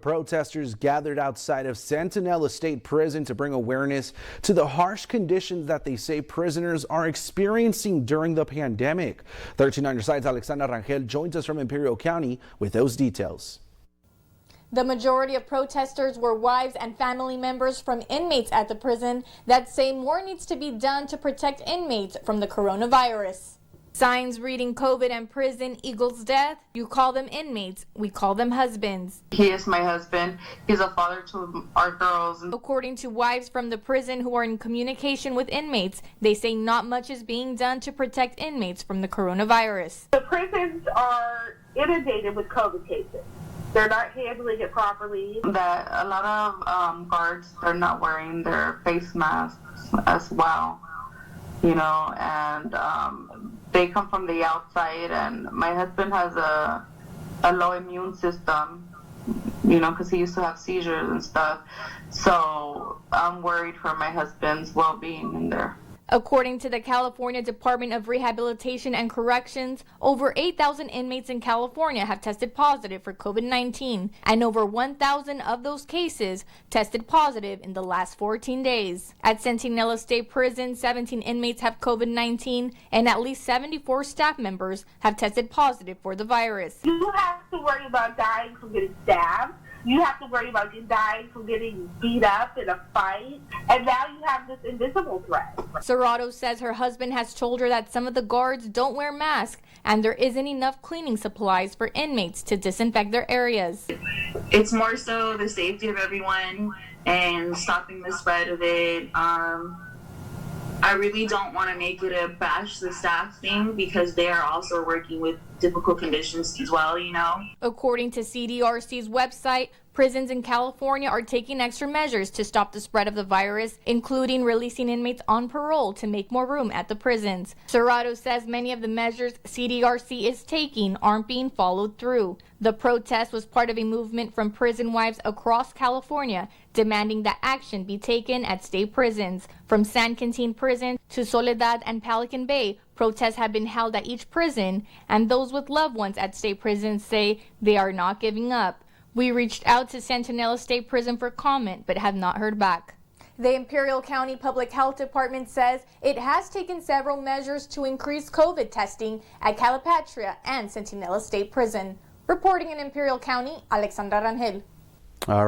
Protesters gathered outside of Centinela State Prison to bring awareness to the harsh conditions that they say prisoners are experiencing during the pandemic. 13 on your side's Alexandra Rangel joins us from Imperial County with those details. The majority of protesters were wives and family members from inmates at the prison that say more needs to be done to protect inmates from the coronavirus. Signs reading COVID and prison equals death. You call them inmates, we call them husbands. He is my husband. He's a father to our girls. According to wives from the prison who are in communication with inmates, they say not much is being done to protect inmates from the coronavirus. The prisons are inundated with COVID cases. They're not handling it properly. That a lot of guards are not wearing their face masks as well, you know, and they come from the outside, and my husband has a low immune system, you know, because he used to have seizures and stuff. So I'm worried for my husband's well-being in there. According to the California Department of Rehabilitation and Corrections, over 8,000 inmates in California have tested positive for COVID-19, and over 1,000 of those cases tested positive in the last 14 days. At Centinela State Prison, 17 inmates have COVID-19, and at least 74 staff members have tested positive for the virus. You have to worry about dying from getting stabbed. You have to worry about dying from getting beat up in a fight. And now you have this invisible threat. Serrato says her husband has told her that some of the guards don't wear masks and there isn't enough cleaning supplies for inmates to disinfect their areas. It's more so the safety of everyone and stopping the spread of it. I really don't want to make it a bash the staff thing because they are also working with difficult conditions as well, you know. According to CDRC's website, prisons in California are taking extra measures to stop the spread of the virus, including releasing inmates on parole to make more room at the prisons. Serrato says many of the measures CDRC is taking aren't being followed through. The protest was part of a movement from prison wives across California demanding that action be taken at state prisons. From San Quintin Prison to Soledad and Pelican Bay, protests have been held at each prison, and those with loved ones at state prisons say they are not giving up. We reached out to Centinela State Prison for comment, but have not heard back. The Imperial County Public Health Department says it has taken several measures to increase COVID testing at Calipatria and Centinela State Prison. Reporting in Imperial County, Alexandra Rangel. All right.